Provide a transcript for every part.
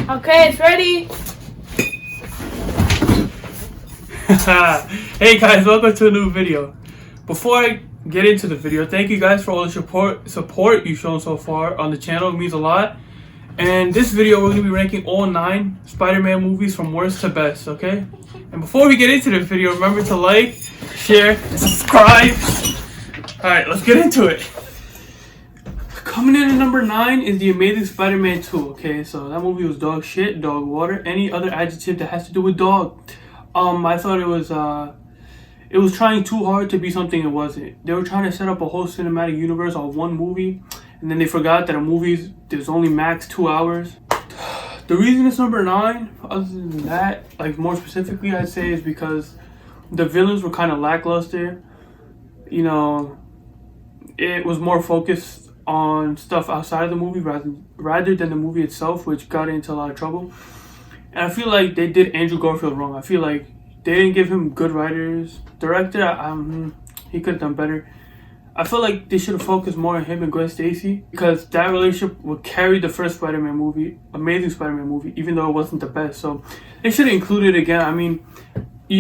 Okay, it's ready. Hey guys, welcome to a new video. Before I get into the video, thank you guys for all the support you've shown so far on the channel. It means a lot. And this video, we're going to be ranking all 9 Spider-Man movies from worst to best, okay? And before we get into the video, remember to like, share, and subscribe. Alright, let's get into it. Coming in at number 9 is The Amazing Spider-Man 2, okay? So that movie was dog shit, dog water, any other adjective that has to do with dog. I thought it was trying too hard to be something it wasn't. They were trying to set up a whole cinematic universe on one movie, and then they forgot that a movie there's only max 2 hours. The reason it's number 9, other than that, like more specifically, I'd say is because the villains were kind of lackluster. You know, it was more focused on stuff outside of the movie rather than the movie itself, which got into a lot of trouble. And I feel like they did Andrew Garfield wrong. I feel like they didn't give him good writers. Director, he could have done better. I feel like they should have focused more on him and Gwen Stacy, because that relationship would carry the first Spider-Man movie, Amazing Spider-Man movie, even though it wasn't the best. So they should have included it again. I mean,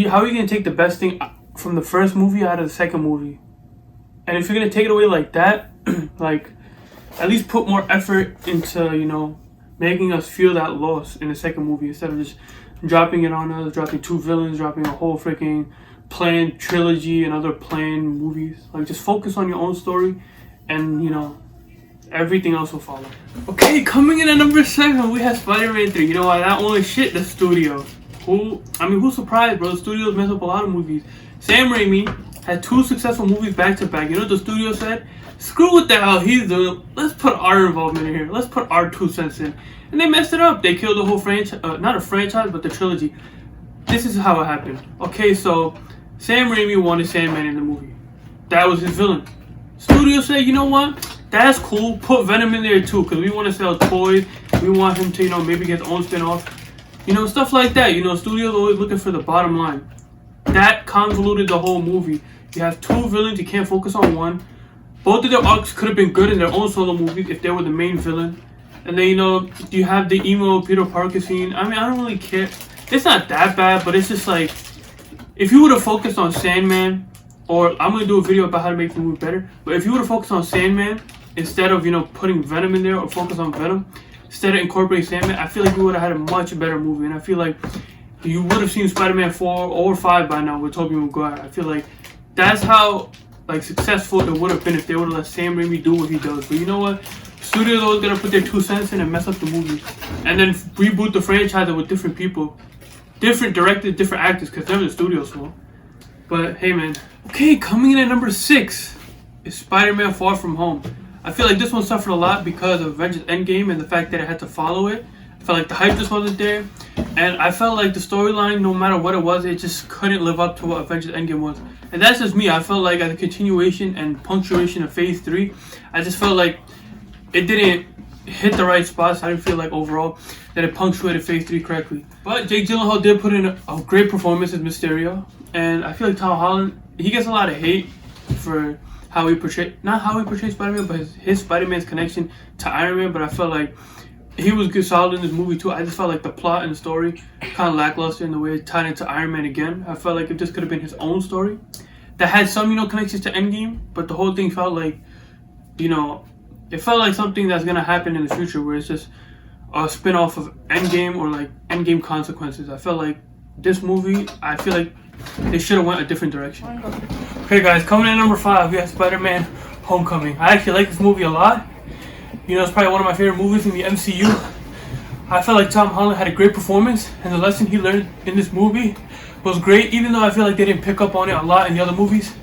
how are you going to take the best thing from the first movie out of the second movie? And if you're going to take it away like that, like, at least put more effort into, you know, making us feel that loss in the second movie, instead of just dropping it on us, dropping 2 villains, dropping a whole freaking planned trilogy and other planned movies. Like, just focus on your own story, and, you know, everything else will follow. Okay, coming in at number 7, we have Spider-Man 3. You know why? That one shit the studio. Who's surprised, bro? The studios mess up a lot of movies. Sam Raimi had 2 successful movies back to back. You know what the studio said? Screw what the hell he's doing. Let's put our involvement in here. Let's put our 2 cents in. And they messed it up. They killed the whole franchise. Not a franchise, but the trilogy. This is how it happened. Okay, so Sam Raimi wanted Sandman in the movie. That was his villain. Studio said, you know what? That's cool. Put Venom in there too, because we want to sell toys. We want him to, you know, maybe get his own spin-off. You know, stuff like that. You know, studios always looking for the bottom line. That convoluted the whole movie. You have 2 villains. You can't focus on one. Both of their arcs could have been good in their own solo movies if they were the main villain. And then, you know, you have the emo Peter Parker scene. I mean, I don't really care. It's not that bad, but it's just like, if you would have focused on Sandman, or I'm going to do a video about how to make the movie better, but if you would have focused on Sandman, instead of, you know, putting Venom in there, or focus on Venom, instead of incorporating Sandman, I feel like we would have had a much better movie. And I feel like you would have seen Spider-Man 4 or 5 by now with Tobey Maguire. I feel like that's how, like, successful it would have been if they would have let Sam Raimi do what he does. But you know what? Studios always gonna put their 2 cents in and mess up the movie, and then reboot the franchise with different people, different directors, different actors, because they're the studio's fault. But hey, man. Okay, coming in at number 6 is Spider-Man Far From Home. I feel like this one suffered a lot because of Avengers Endgame and the fact that it had to follow it. I felt like the hype just wasn't there, and I felt like the storyline, no matter what it was, it just couldn't live up to what Avengers Endgame was. And that's just me. I felt like as a continuation and punctuation of Phase 3, I just felt like it didn't hit the right spots. I didn't feel like overall that it punctuated Phase 3 correctly. But Jake Gyllenhaal did put in a great performance as Mysterio, and I feel like Tom Holland, he gets a lot of hate for how he portrayed, not how he portrayed Spider-Man, but his Spider-Man's connection to Iron Man. But I felt like he was good, solid in this movie too. I just felt like the plot and the story kind of lackluster in the way it tied into Iron Man again. I felt like if this could have been his own story that had some, you know, connections to Endgame, but the whole thing felt like, you know, it felt like something that's gonna happen in the future, where it's just a spin-off of Endgame, or like Endgame consequences. I felt like this movie, I feel like they should have went a different direction. Okay guys, coming in at number 5, we have Spider-Man Homecoming. I actually like this movie a lot. You know, it's probably one of my favorite movies in the MCU. I felt like Tom Holland had a great performance, and the lesson he learned in this movie was great, even though I feel like they didn't pick up on it a lot in the other movies.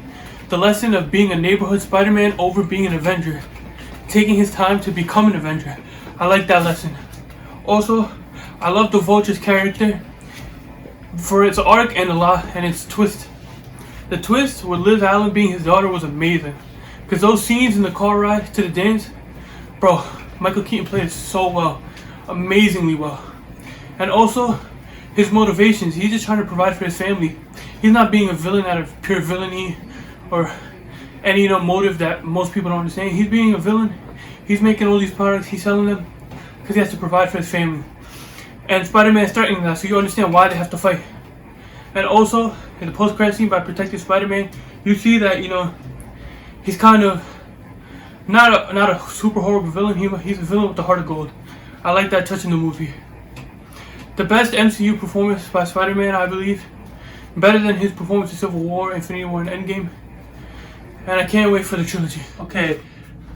The lesson of being a neighborhood Spider-Man over being an Avenger, taking his time to become an Avenger. I like that lesson. Also, I love the Vulture's character for its arc and its twist. The twist with Liz Allen being his daughter was amazing, because those scenes in the car ride to the dance, bro, Michael Keaton played it so well, amazingly well. And also, his motivations, he's just trying to provide for his family. He's not being a villain out of pure villainy or any, you know, motive that most people don't understand. He's being a villain. He's making all these products, he's selling them because he has to provide for his family. and Spider-Man is threatening that, so you understand why they have to fight. And also, in the post-credit scene, by protecting Spider-Man, you see that, you know, he's kind of not a super horrible villain. He's a villain with the heart of gold. I like that touch in the movie. The best MCU performance by Spider-Man, I believe. Better than his performance in Civil War, Infinity War, and Endgame. And I can't wait for the trilogy. Okay,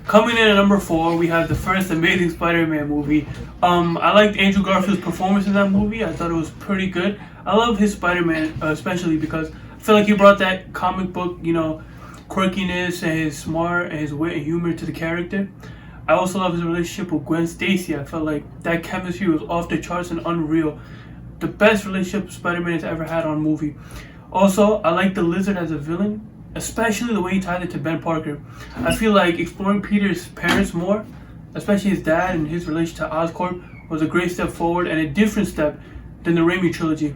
coming in at number 4, we have the first Amazing Spider-Man movie. I liked Andrew Garfield's performance in that movie. I thought it was pretty good. I love his Spider-Man, especially because I feel like he brought that comic book, you know, quirkiness and his smart and his wit and humor to the character. I also love his relationship with Gwen Stacy. I felt like that chemistry was off the charts and unreal. The best relationship Spider-Man has ever had on a movie. Also, I like the Lizard as a villain, especially the way he tied it to Ben Parker. I feel like exploring Peter's parents more, especially his dad and his relation to Oscorp, was a great step forward and a different step than the Raimi trilogy.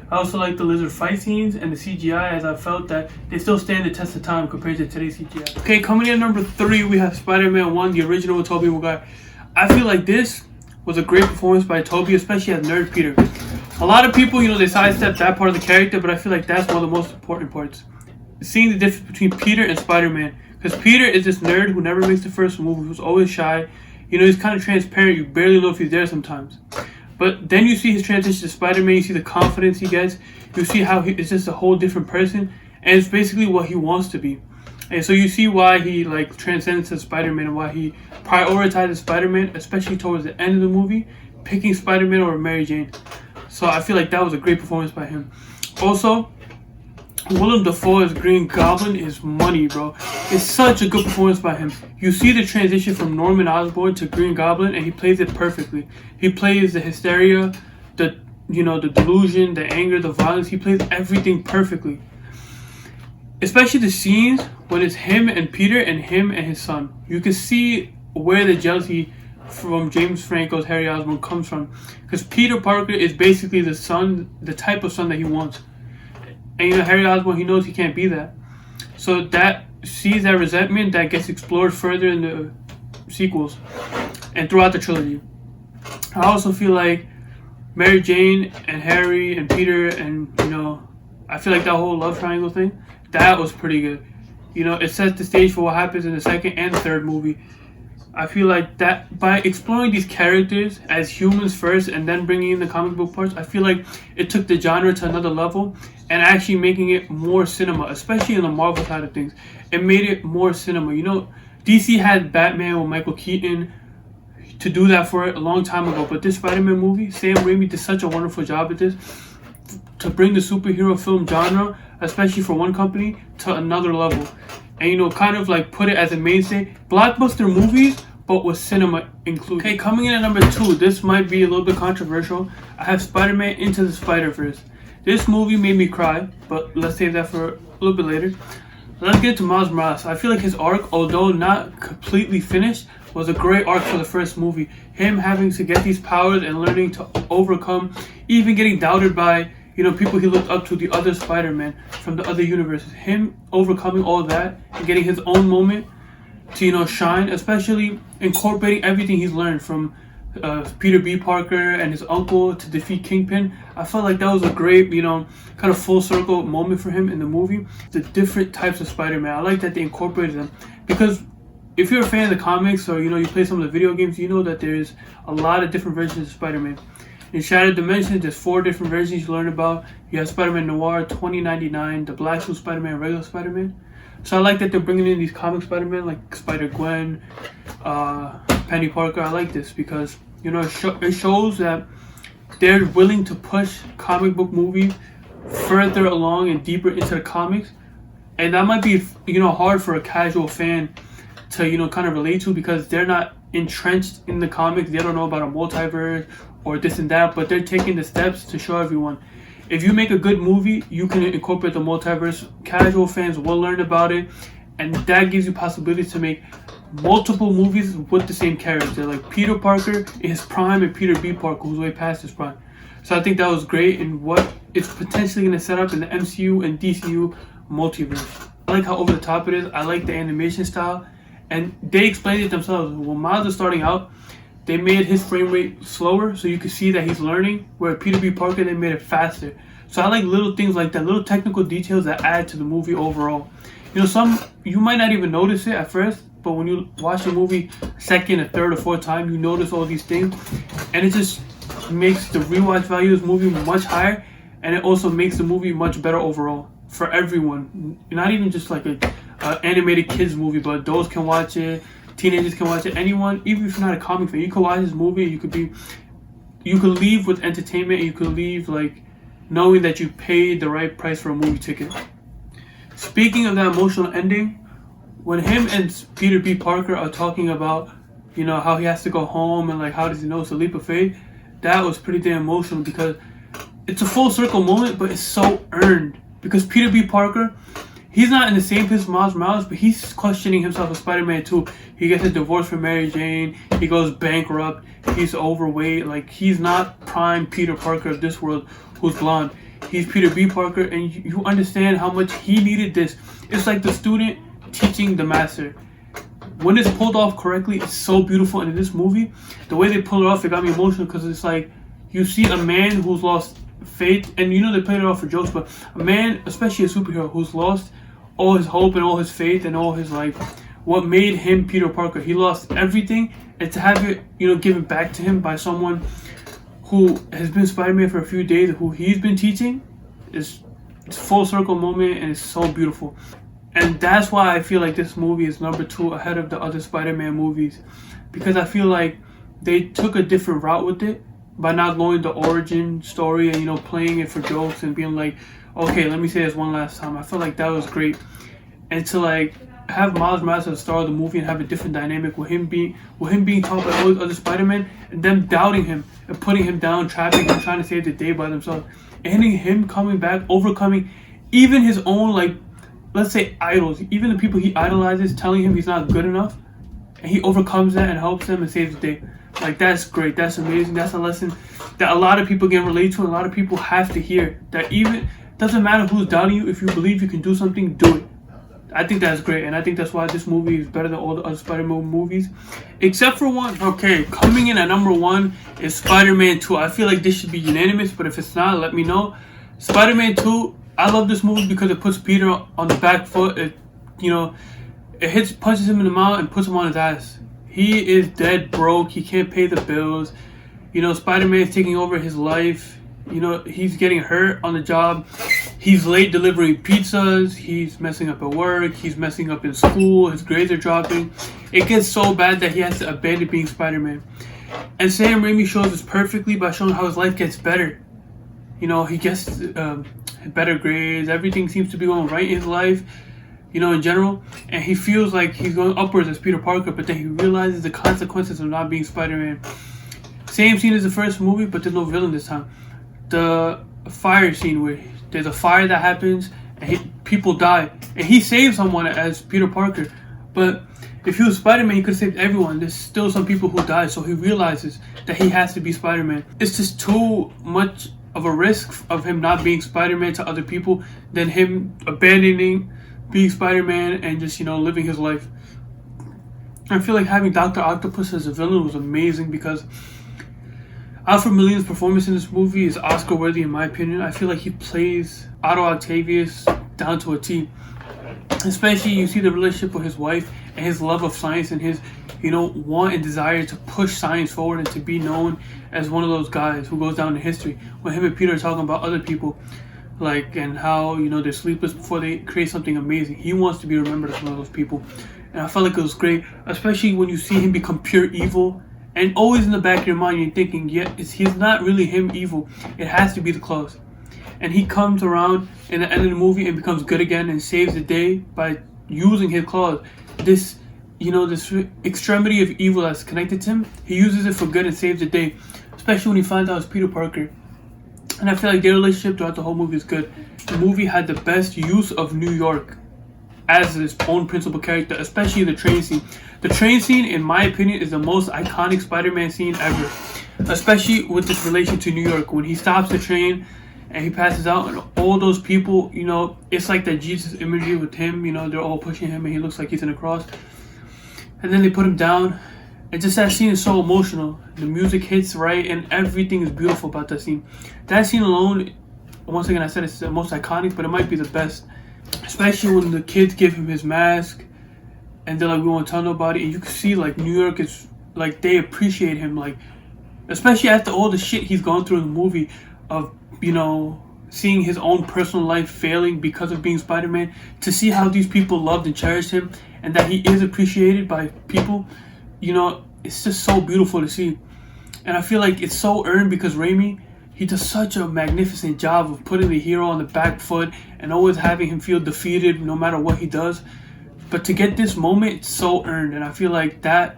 I also like the Lizard fight scenes and the CGI, as I felt that they still stand the test of time compared to today's CGI. Okay, coming in at number 3, we have Spider-Man 1, the original with Tobey Maguire. I feel like this was a great performance by Tobey, especially as Nerd Peter. A lot of people, you know, they sidestep that part of the character, but I feel like that's one of the most important parts. Seeing the difference between Peter and Spider-Man. Because Peter is this nerd who never makes the first move, who's always shy. You know, he's kind of transparent. You barely know if he's there sometimes. But then you see his transition to Spider-Man. You see the confidence he gets. You see how it's just a whole different person. And it's basically what he wants to be. And so you see why he like transcends to Spider-Man and why he prioritizes Spider-Man, especially towards the end of the movie, picking Spider-Man over Mary Jane. So I feel like that was a great performance by him. Also, Willem Dafoe as Green Goblin is money, bro. It's such a good performance by him. You see the transition from Norman Osborn to Green Goblin, and he plays it perfectly. He plays the hysteria, the delusion, the anger, the violence. He plays everything perfectly. Especially the scenes when it's him and Peter and him and his son. You can see where the jealousy from James Franco's Harry Osborn comes from. Because Peter Parker is basically the son, the type of son that he wants. And you know, Harry Osborn, he knows he can't be that. So that sees that resentment that gets explored further in the sequels and throughout the trilogy. I also feel like Mary Jane and Harry and Peter and, you know, I feel like that whole love triangle thing, that was pretty good. You know, it sets the stage for what happens in the second and third movie. I feel like that by exploring these characters as humans first and then bringing in the comic book parts, I feel like it took the genre to another level and actually making it more cinema, especially in the Marvel side of things. It made it more cinema. You know, DC had Batman with Michael Keaton to do that for it a long time ago, but this Spider-Man movie, Sam Raimi did such a wonderful job at this to bring the superhero film genre, especially for one company, to another level. And, you know, kind of like put it as a mainstay. Blockbuster movies, but with cinema included. Okay, coming in at number 2, this might be a little bit controversial. I have Spider-Man Into the Spider-Verse. This movie made me cry, but let's save that for a little bit later. Let's get to Miles Morales. I feel like his arc, although not completely finished, was a great arc for the first movie. Him having to get these powers and learning to overcome, even getting doubted by, you know, people he looked up to, the other Spider-Man from the other universes. Him overcoming all that and getting his own moment to, you know, shine, especially incorporating everything he's learned from Peter B. Parker and his uncle to defeat Kingpin. I felt like that was a great, you know, kind of full circle moment for him in the movie. The different types of Spider-Man, I like that they incorporated them, because if you're a fan of the comics or, you know, you play some of the video games, you know that there's a lot of different versions of Spider-Man. In Shattered Dimensions, there's 4 different versions you learn about. You have Spider-Man Noir, 2099, the Black Suit Spider-Man, regular Spider-Man. So I like that they're bringing in these comic Spider-Man like Spider-Gwen, Penny Parker. I like this because, you know, it shows that they're willing to push comic book movies further along and deeper into the comics. And that might be, you know, hard for a casual fan to, you know, kind of relate to, because they're not entrenched in the comics. They don't know about a multiverse or this and that, but they're taking the steps to show everyone. If you make a good movie, you can incorporate the multiverse. Casual fans will learn about it, and that gives you possibilities to make multiple movies with the same character, like Peter Parker in his prime and Peter B. Parker who's way past his prime. So I think that was great in what it's potentially going to set up in the MCU and DCU multiverse. I like how over the top it is. I like the animation style, and they explained it themselves. When Miles is starting out, they made his frame rate slower so you could see that he's learning, where Peter B. Parker, they made it faster. So I like little things like that, little technical details that add to the movie overall. You know, you might not even notice it at first, but when you watch the movie second, a third, or fourth time, you notice all these things, and it just makes the rewatch value of this movie much higher, and it also makes the movie much better overall for everyone. Not even just like a animated kids movie, but adults can watch it, teenagers can watch it, anyone, even if you're not a comic fan, you could watch this movie. You could leave with entertainment, and you could leave like knowing that you paid the right price for a movie ticket. Speaking of that emotional ending, when him and Peter B. Parker are talking about, you know, how he has to go home and like how does he know it's a leap of faith, that was pretty damn emotional because it's a full circle moment, but it's so earned. Because Peter B. Parker, he's not in the same place as Miles Morales, but he's questioning himself as Spider-Man too. He gets a divorce from Mary Jane, he goes bankrupt, he's overweight, like he's not prime Peter Parker of this world who's blonde. He's Peter B. Parker, and you understand how much he needed this. It's like the student teaching the master. When it's pulled off correctly, it's so beautiful. And in this movie, the way they pull it off, it got me emotional because it's like you see a man who's lost faith, and you know they played it off for jokes, but a man, especially a superhero, who's lost all his hope and all his faith and all his like what made him Peter Parker. He lost everything, and to have it, you know, given back to him by someone who has been Spider-Man for a few days, who he's been teaching, it's a full circle moment, and it's so beautiful. And that's why I feel like this movie is number 2 ahead of the other Spider-Man movies, because I feel like they took a different route with it by not going the origin story and, you know, playing it for jokes and being like, okay, let me say this one last time. I feel like that was great. And to like have Miles Morales as the star of the movie and have a different dynamic with him being taught by all the other Spider-Man and them doubting him and putting him down, trapping him, trying to save the day by themselves, and him coming back, overcoming even his own, like, let's say idols, even the people he idolizes, telling him he's not good enough, and he overcomes that and helps them and saves the day. Like, that's great. That's amazing. That's a lesson that a lot of people can relate to, and a lot of people have to hear. That even doesn't matter who's doubting you. If you believe you can do something, do it. I think that's great, and I think that's why this movie is better than all the other Spider-Man movies, except for one. Okay, coming in at number 1 is Spider-Man 2. I feel like this should be unanimous, but if it's not, let me know. Spider-Man 2. I love this movie because it puts Peter on the back foot. It, you know, it punches him in the mouth and puts him on his ass. He is dead broke. He can't pay the bills. You know, Spider-Man is taking over his life. You know, he's getting hurt on the job. He's late delivering pizzas. He's messing up at work. He's messing up in school. His grades are dropping. It gets so bad that he has to abandon being Spider-Man. And Sam Raimi shows this perfectly by showing how his life gets better. You know, he gets better grades. Everything seems to be going right in his life, you know, in general. And he feels like he's going upwards as Peter Parker, but then he realizes the consequences of not being Spider-Man. Same scene as the first movie, but there's no villain this time. The fire scene where there's a fire that happens and people die, and he saves someone as Peter Parker. But if he was Spider-Man, he could have saved everyone. There's still some people who die, so he realizes that he has to be Spider-Man. It's just too much of a risk of him not being Spider-Man to other people than him abandoning being Spider-Man and just, you know, living his life. I feel like having Dr. Octopus as a villain was amazing because Alfred Molina's performance in this movie is Oscar worthy in my opinion. I feel like he plays Otto Octavius down to a T. Especially you see the relationship with his wife and his love of science and his, you know, want and desire to push science forward and to be known as one of those guys who goes down in history. When him and Peter are talking about other people, like, and how, you know, they're sleepless before they create something amazing. He wants to be remembered as one of those people. And I felt like it was great, especially when you see him become pure evil. And always in the back of your mind, you're thinking, yeah, he's not really him evil. It has to be the claws. And he comes around in the end of the movie and becomes good again and saves the day by using his claws. This, you know, this extremity of evil that's connected to him, he uses it for good and saves the day. Especially when he finds out it's Peter Parker. And I feel like their relationship throughout the whole movie is good. The movie had the best use of New York as its own principal character, especially the train scene. The train scene, in my opinion, is the most iconic Spider-Man scene ever. Especially with this relation to New York. When he stops the train and he passes out and all those people, you know, it's like that Jesus imagery with him, you know, they're all pushing him and he looks like he's in a cross. And then they put him down And just that scene is so emotional. The music hits right, and everything is beautiful about that scene. That scene alone, once again, I said it's the most iconic, but it might be the best. Especially when the kids give him his mask, and they're like, "We won't tell nobody." And you can see like New York is like they appreciate him, like especially after all the shit he's gone through in the movie, of seeing his own personal life failing because of being Spider-Man. To see how these people loved and cherished him, and that he is appreciated by people. It's just so beautiful to see. And I feel like it's so earned because Raimi, he does such a magnificent job of putting the hero on the back foot and always having him feel defeated no matter what he does. But to get this moment, it's so earned. And I feel like that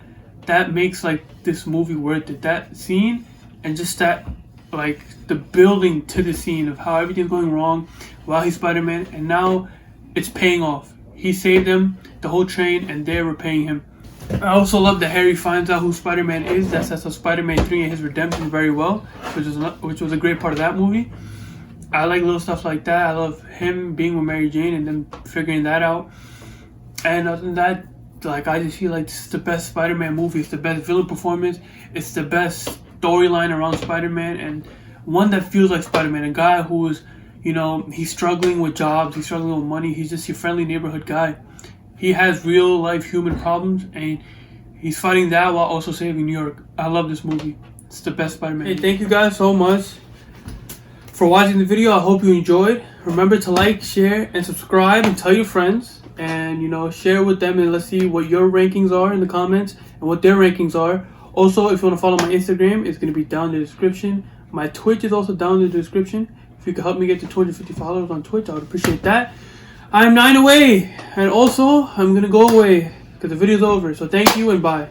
makes like this movie worth it. That scene and just that, like the building to the scene of how everything's going wrong while he's Spider-Man, and now it's paying off. He saved them, the whole train, and they're repaying him. I also love that Harry finds out who Spider-Man is. That sets up Spider-Man 3 and his redemption very well, which was a great part of that movie. I like little stuff like that. I love him being with Mary Jane and then figuring that out. And other than that, like I just feel like this is the best Spider-Man movie. It's the best villain performance. It's the best storyline around Spider-Man, and one that feels like Spider-Man. A guy who is, he's struggling with jobs. He's struggling with money. He's just your friendly neighborhood guy. He has real life human problems, and he's fighting that while also saving New York. I love this movie. It's the best Spider-Man. Hey, thank you guys so much for watching the video. I hope you enjoyed. Remember to like, share, and subscribe, and tell your friends, and share with them, and let's see what your rankings are in the comments and what their rankings are. Also, if you want to follow my Instagram, it's going to be down in the description. My Twitch is also down in the description. If you could help me get to 250 followers on Twitch, I would appreciate that. I'm 9 away, and also I'm gonna go away because the video's over. So thank you and bye.